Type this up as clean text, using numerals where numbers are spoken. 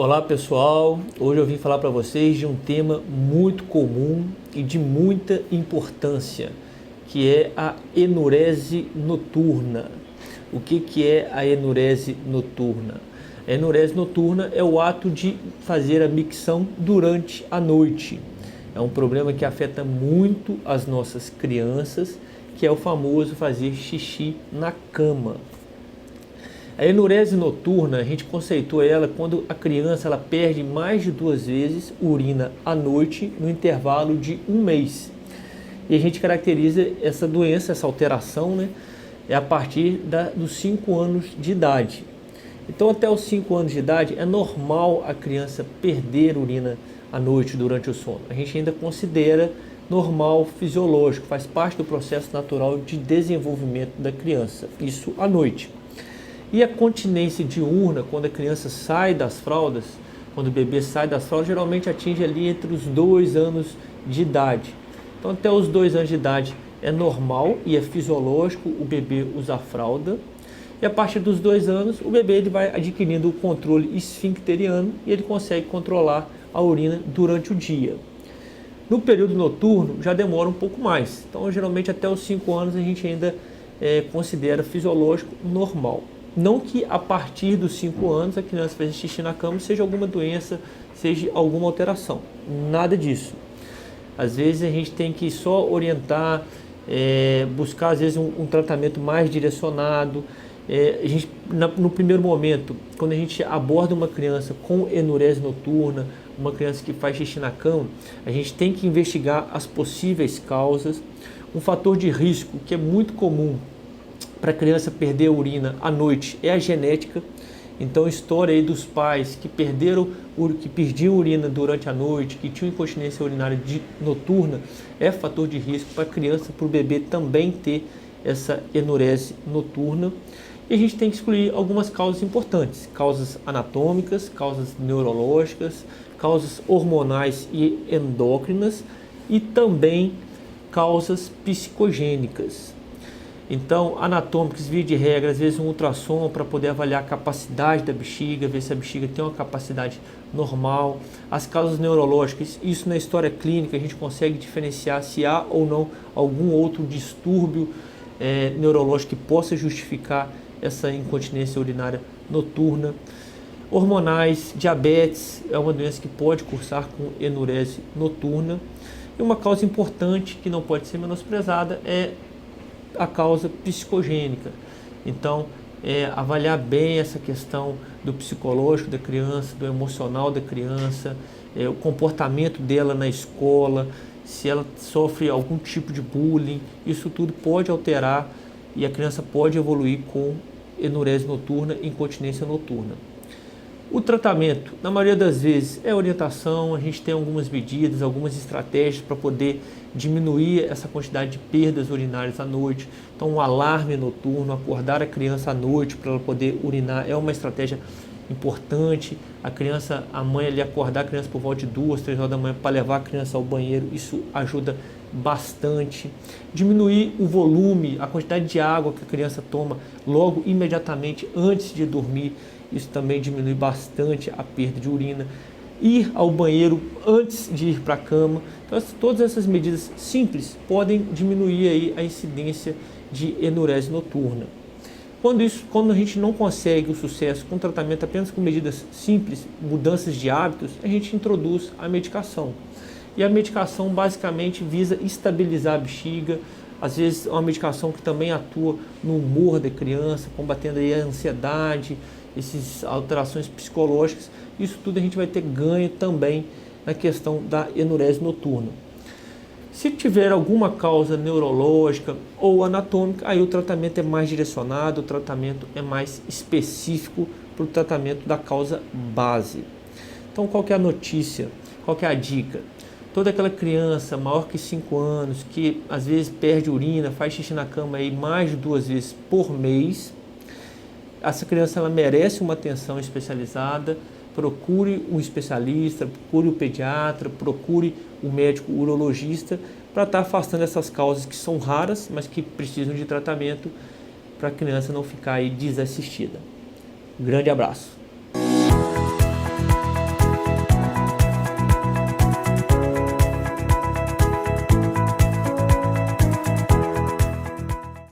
Olá pessoal, hoje eu vim falar para vocês de um tema muito comum e de muita importância, que é a enurese noturna. O que é a enurese noturna? A enurese noturna é o ato de fazer a micção durante a noite. É um problema que afeta muito as nossas crianças, que é o famoso fazer xixi na cama. A enurese noturna, a gente conceitua ela quando a criança ela perde mais de 2 vezes urina à noite no intervalo de 1 mês. E a gente caracteriza essa doença, essa alteração, a partir dos 5 anos de idade. Então, até os 5 anos de idade, é normal a criança perder urina à noite durante o sono. A gente ainda considera normal, fisiológico, faz parte do processo natural de desenvolvimento da criança, isso à noite. E a continência diurna, quando a criança sai das fraldas, quando o bebê sai das fraldas, geralmente atinge ali entre os 2 anos de idade. Então, até os 2 anos de idade é normal e é fisiológico o bebê usar fralda. E a partir dos 2 anos, o bebê ele vai adquirindo o controle esfincteriano e ele consegue controlar a urina durante o dia. No período noturno, já demora um pouco mais. Então, geralmente, até os 5 anos, a gente ainda considera fisiológico normal. Não que a partir dos 5 anos a criança fazer xixi na cama seja alguma doença, seja alguma alteração. Nada disso. Às vezes a gente tem que só orientar, buscar às vezes um tratamento mais direcionado. No primeiro momento, quando a gente aborda uma criança com enurese noturna, uma criança que faz xixi na cama, a gente tem que investigar as possíveis causas. Um fator de risco que é muito comum para a criança perder a urina à noite é a genética. Então, a história aí dos pais que perdiam urina durante a noite, que tinham incontinência urinária noturna, é fator de risco para a criança, para o bebê também ter essa enurese noturna. E a gente tem que excluir algumas causas importantes, causas anatômicas, causas neurológicas, causas hormonais e endócrinas e também causas psicogênicas. Então, anatômicos, via de regra, às vezes um ultrassom para poder avaliar a capacidade da bexiga, ver se a bexiga tem uma capacidade normal. As causas neurológicas, isso na história clínica a gente consegue diferenciar se há ou não algum outro distúrbio neurológico que possa justificar essa incontinência urinária noturna. Hormonais, diabetes é uma doença que pode cursar com enurese noturna. E uma causa importante que não pode ser menosprezada é a causa psicogênica. Então, avaliar bem essa questão do psicológico da criança, do emocional da criança, o comportamento dela na escola, se ela sofre algum tipo de bullying, isso tudo pode alterar e a criança pode evoluir com enurese noturna e incontinência noturna. O tratamento, na maioria das vezes, é orientação. A gente tem algumas medidas, algumas estratégias para poder diminuir essa quantidade de perdas urinárias à noite. Então, um alarme noturno, acordar a criança à noite para ela poder urinar é uma estratégia importante. A mãe ali acordar a criança por volta de 2, 3 horas da manhã para levar a criança ao banheiro, isso ajuda bastante. Diminuir o volume, a quantidade de água que a criança toma logo imediatamente antes de dormir, isso também diminui bastante a perda de urina. Ir ao banheiro antes de ir para a cama. Então, todas essas medidas simples podem diminuir aí a incidência de enurese noturna. Quando a gente não consegue o sucesso com tratamento apenas com medidas simples, mudanças de hábitos, a gente introduz a medicação. E a medicação basicamente visa estabilizar a bexiga. Às vezes é uma medicação que também atua no humor da criança, combatendo aí a ansiedade, essas alterações psicológicas. Isso tudo a gente vai ter ganho também na questão da enurese noturna. Se tiver alguma causa neurológica ou anatômica, aí o tratamento é mais direcionado, o tratamento é mais específico para o tratamento da causa base. Então, qual que é a notícia? Qual que é a dica? Toda aquela criança maior que 5 anos, que às vezes perde urina, faz xixi na cama aí mais de 2 vezes por mês, essa criança ela merece uma atenção especializada. Procure um especialista, procure o pediatra, procure o médico urologista para estar afastando essas causas que são raras, mas que precisam de tratamento para a criança não ficar aí desassistida. Um grande abraço.